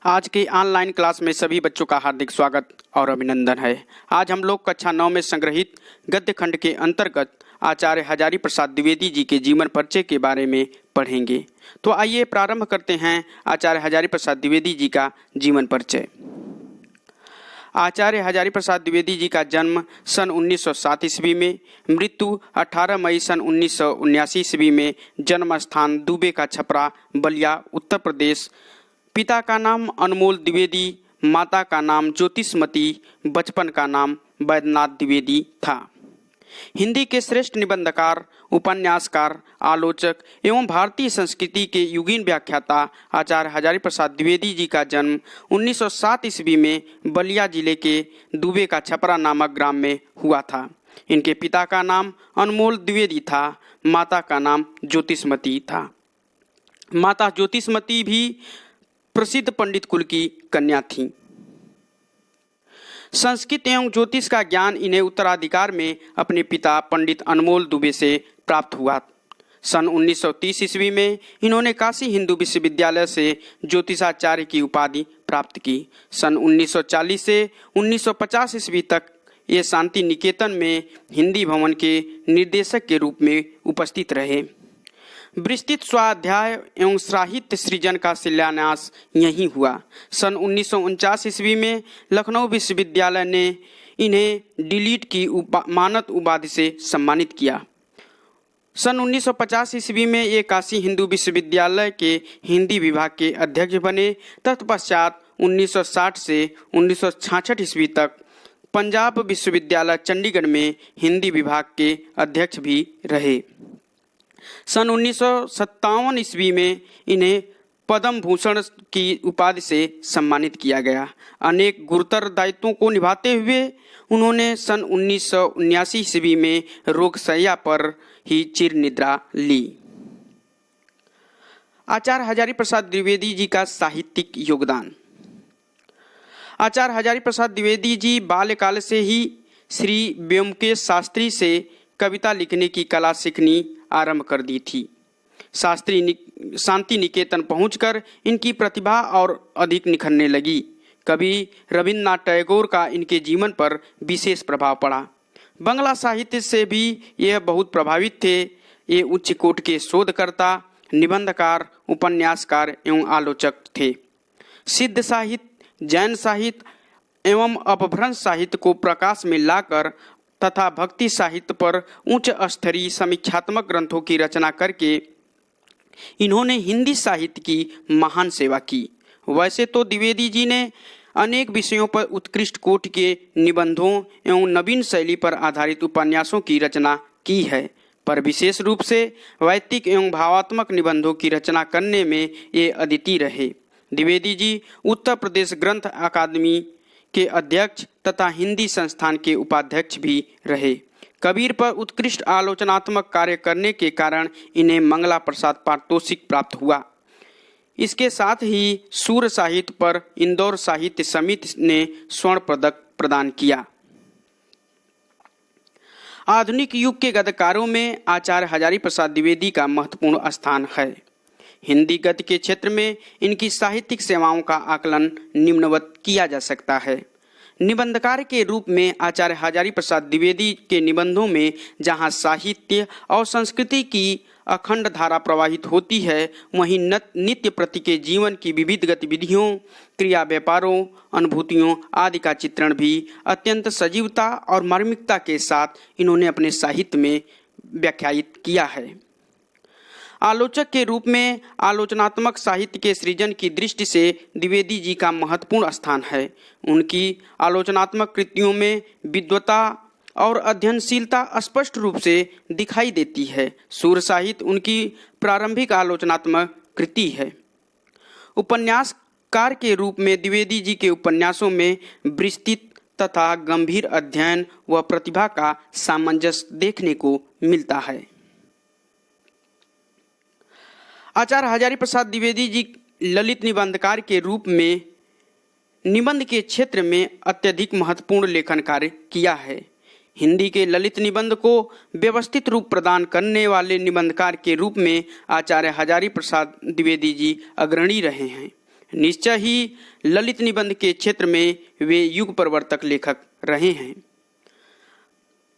आज के online class में सभी बच्चों का हार्दिक स्वागत और अभिनंदन है। आज हम लोग कक्षा 9 में संग्रहित गद्य खंड के अंतर्गत आचार्य हजारी प्रसाद द्विवेदी जी के जीवन परिचय के बारे में पढ़ेंगे। तो आइए प्रारंभ करते हैं आचार्य हजारी प्रसाद द्विवेदी जी का जीवन परिचय। आचार्य हजारी प्रसाद द्विवेदी जी का जन्म सन 1907 ईस्वी में, मृत्यु 18 मई सन 1979 ईस्वी में। जन्म स्थान दुबे का छपरा, बलिया, उत्तर प्रदेश। पिता का नाम अनमोल द्विवेदी, माता का नाम ज्योतिषमती, बचपन का नाम वैद्यनाथ द्विवेदी था। हिंदी के श्रेष्ठ निबंधकार, उपन्यासकार, आलोचक एवं भारतीय संस्कृति के युगीन व्याख्याता आचार्य हजारी प्रसाद द्विवेदी जी का जन्म 1907 ईस्वी में बलिया जिले के दुबे का छपरा नामक ग्राम में हुआ था। इनके पिता का नाम अनमोल द्विवेदी था, माता का नाम ज्योतिषमती था। माता ज्योतिषमती भी प्रसिद्ध पंडित कुल की कन्या थी। संस्कृत एवं ज्योतिष का ज्ञान इन्हें उत्तराधिकार में अपने पिता पंडित अनमोल दुबे से प्राप्त हुआ। सन 1930 ईस्वी में इन्होंने काशी हिंदू विश्वविद्यालय से ज्योतिषाचार्य की उपाधि प्राप्त की। सन 1940 से 1950 ईस्वी तक ये शांति निकेतन में हिंदी भवन के निर्देशक के रूप में उपस्थित रहे। विस्तृत स्वाध्याय एवं साहित्य सृजन का शिलान्यास यहीं हुआ। सन 1949 ईस्वी में लखनऊ विश्वविद्यालय ने इन्हें डिलीट की मानद उपाधि से सम्मानित किया। सन 1950 ईस्वी में ये काशी हिंदू विश्वविद्यालय के हिंदी विभाग के अध्यक्ष बने। तत्पश्चात 1960 से 1966 ईस्वी तक पंजाब विश्वविद्यालय चंडीगढ़ में हिंदी विभाग के अध्यक्ष भी रहे। सन 1957 ईस्वी में इन्हें पद्म भूषण की उपाधि से सम्मानित किया गया। अनेक गुरुतर दायित्वों को निभाते हुए उन्होंने सन 1979 ईस्वी में रोगशैया पर ही चिर निद्रा ली। आचार्य हजारी प्रसाद द्विवेदी जी का साहित्यिक योगदान। आचार्य हजारी प्रसाद द्विवेदी जी बाल्यकाल से ही श्री व्योमकेश शास्त्री से कविता लिखने की कला सीखनी आरंभ कर दी थी। शांति निकेतन पहुंचकर इनकी प्रतिभा और अधिक निखरने लगी। कवि रविन्द्रनाथ टैगोर का इनके जीवन पर विशेष प्रभाव पड़ा। बंगला साहित्य से भी यह बहुत प्रभावित थे। ये उच्च कोटि के शोधकर्ता, निबंधकार, उपन्यासकार एवं आलोचक थे। सिद्ध साहित्य, जैन साहित्य एवं अपभ्रंश साहित्य को प्रकाश में लाकर तथा भक्ति साहित्य पर उच्च स्तरीय समीक्षात्मक ग्रंथों की रचना करके इन्होंने हिंदी साहित्य की महान सेवा की। वैसे तो द्विवेदी जी ने अनेक विषयों पर उत्कृष्ट कोटि के निबंधों एवं नवीन शैली पर आधारित उपन्यासों की रचना की है, पर विशेष रूप से वैयक्तिक एवं भावात्मक निबंधों की रचना करने में ये अद्वितीय रहे। द्विवेदी जी उत्तर प्रदेश ग्रंथ अकादमी के अध्यक्ष तथा हिंदी संस्थान के उपाध्यक्ष भी रहे। कबीर पर उत्कृष्ट आलोचनात्मक कार्य करने के कारण इन्हें मंगला प्रसाद पारितोषिक प्राप्त हुआ। इसके साथ ही सूर साहित्य पर इंदौर साहित्य समिति ने स्वर्ण पदक प्रदान किया। आधुनिक युग के गद्यकारों में आचार्य हजारी प्रसाद द्विवेदी का महत्वपूर्ण स्थान है। हिंदी गद्य के क्षेत्र में इनकी साहित्यिक सेवाओं का आकलन निम्नवत किया जा सकता है। निबंधकार के रूप में आचार्य हजारी प्रसाद द्विवेदी के निबंधों में जहां साहित्य और संस्कृति की अखंड धारा प्रवाहित होती है, वहीं नित्य प्रति के जीवन की विविध गतिविधियों, क्रिया व्यापारों, अनुभूतियों आदि का चित्रण भी अत्यंत सजीवता और मार्मिकता के साथ इन्होंने अपने साहित्य में व्याख्यायित किया है। आलोचक के रूप में आलोचनात्मक साहित्य के सृजन की दृष्टि से द्विवेदी जी का महत्वपूर्ण स्थान है। उनकी आलोचनात्मक कृतियों में विद्वता और अध्ययनशीलता स्पष्ट रूप से दिखाई देती है। सूर साहित्य उनकी प्रारंभिक आलोचनात्मक कृति है। उपन्यासकार के रूप में द्विवेदी जी के उपन्यासों में विस्तृत तथा गंभीर अध्ययन व प्रतिभा का सामंजस्य देखने को मिलता है। आचार्य हजारी प्रसाद द्विवेदी जी ललित निबंधकार के रूप में निबंध के क्षेत्र में अत्यधिक महत्वपूर्ण लेखन कार्य किया है। हिंदी के ललित निबंध को व्यवस्थित रूप प्रदान करने वाले निबंधकार के रूप में आचार्य हजारी प्रसाद द्विवेदी जी अग्रणी रहे हैं। निश्चय ही ललित निबंध के क्षेत्र में वे युग प्रवर्तक लेखक रहे हैं।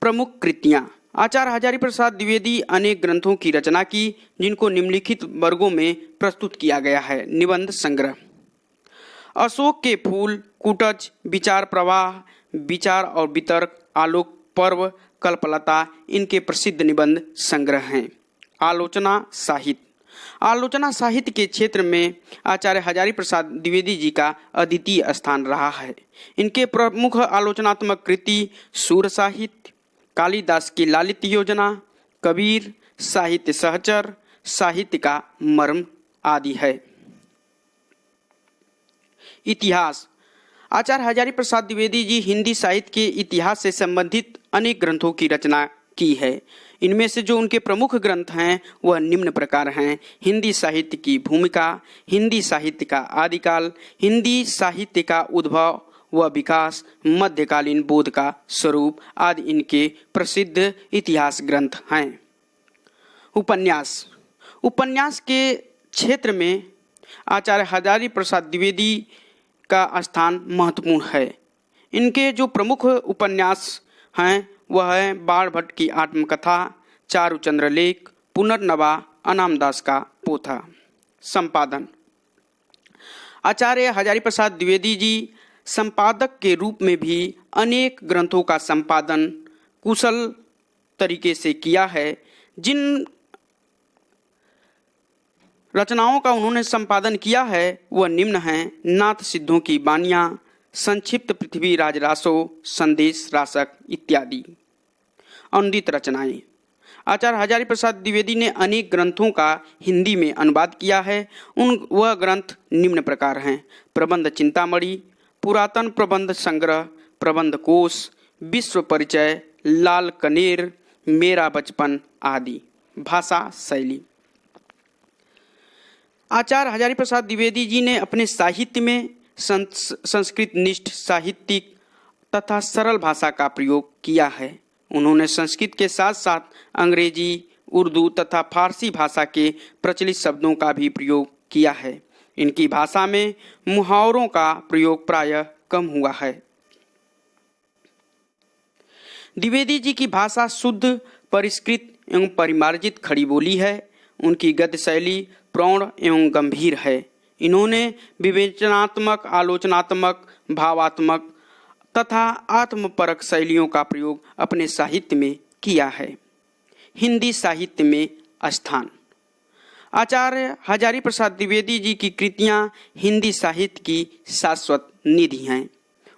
प्रमुख कृतियां। आचार्य हजारी प्रसाद द्विवेदी अनेक ग्रंथों की रचना की, जिनको निम्नलिखित वर्गों में प्रस्तुत किया गया है। निबंध संग्रह, अशोक के फूल, कुटज, विचार प्रवाह, विचार और वितर्क, आलोक पर्व, कल्पलता इनके प्रसिद्ध निबंध संग्रह हैं। आलोचना साहित्य। आलोचना साहित्य के क्षेत्र में आचार्य हजारी प्रसाद द्विवेदी जी का अद्वितीय स्थान रहा है। इनके प्रमुख आलोचनात्मक कृति सूर साहित्य, कालिदास की लालित योजना, कबीर, साहित्य सहचर, साहित्य का मर्म आदि है। इतिहास। आचार्य हजारी प्रसाद द्विवेदी जी हिंदी साहित्य के इतिहास से संबंधित अनेक ग्रंथों की रचना की है। इनमें से जो उनके प्रमुख ग्रंथ हैं वह निम्न प्रकार हैं। हिंदी साहित्य की भूमिका, हिंदी साहित्य का आदिकाल, हिंदी साहित्य का उद्भव व विकास, मध्यकालीन बोध का स्वरूप आदि इनके प्रसिद्ध इतिहास ग्रंथ हैं। उपन्यास। उपन्यास के क्षेत्र में आचार्य हजारी प्रसाद द्विवेदी का स्थान महत्वपूर्ण है। इनके जो प्रमुख उपन्यास हैं वह है बाण भट्ट की आत्मकथा, चारुचंद्र लेख, पुनर्नवा, अनामदास का पोथा। संपादन। आचार्य हजारी प्रसाद द्विवेदी जी संपादक के रूप में भी अनेक ग्रंथों का संपादन कुशल तरीके से किया है। जिन रचनाओं का उन्होंने संपादन किया है वह निम्न हैं। नाथ सिद्धों की बानियां, संक्षिप्त पृथ्वी राज रासो, संदेश रासक इत्यादि। अनुदित रचनाएं। आचार्य हजारी प्रसाद द्विवेदी ने अनेक ग्रंथों का हिंदी में अनुवाद किया है। वह ग्रंथ निम्न प्रकार हैं। प्रबंध चिंतामणि, पुरातन प्रबंध संग्रह, प्रबंध कोश, विश्व परिचय, लाल कनेर, मेरा बचपन आदि। भाषा शैली। आचार्य हजारी प्रसाद द्विवेदी जी ने अपने साहित्य में संस्कृत निष्ठ साहित्यिक तथा सरल भाषा का प्रयोग किया है। उन्होंने संस्कृत के साथ साथ अंग्रेजी, उर्दू तथा फारसी भाषा के प्रचलित शब्दों का भी प्रयोग किया है। इनकी भाषा में मुहावरों का प्रयोग प्रायः कम हुआ है। द्विवेदी जी की भाषा शुद्ध, परिष्कृत एवं परिमार्जित खड़ी बोली है। उनकी गद्य शैली प्रौढ़ एवं गंभीर है। इन्होंने विवेचनात्मक, आलोचनात्मक, भावात्मक तथा आत्मपरक शैलियों का प्रयोग अपने साहित्य में किया है। हिंदी साहित्य में स्थान। आचार्य हजारी प्रसाद द्विवेदी जी की कृतियां हिंदी साहित्य की शाश्वत निधि हैं।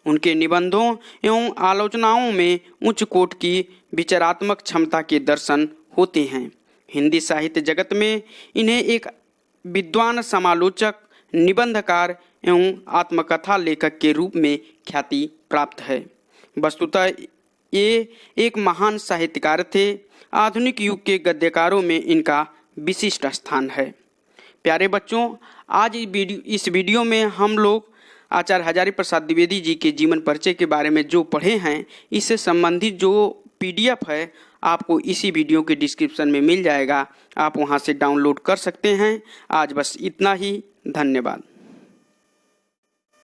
उनके निबंधों एवं आलोचनाओं में उच्च कोटि की विचारात्मक क्षमता के दर्शन होते हैं। हिंदी साहित्य जगत में इन्हें एक विद्वान समालोचक, निबंधकार एवं आत्मकथा लेखक के रूप में ख्याति प्राप्त है। वस्तुतः ये एक महान साहित्यकार थे। आधुनिक युग के गद्यकारों में इनका विशिष्ट स्थान है। प्यारे बच्चों, आज इस वीडियो में हम लोग आचार्य हजारी प्रसाद द्विवेदी जी के जीवन परिचय के बारे में जो पढ़े हैं, इससे संबंधित जो PDF है आपको इसी वीडियो के डिस्क्रिप्शन में मिल जाएगा। आप वहां से डाउनलोड कर सकते हैं। आज बस इतना ही। धन्यवाद।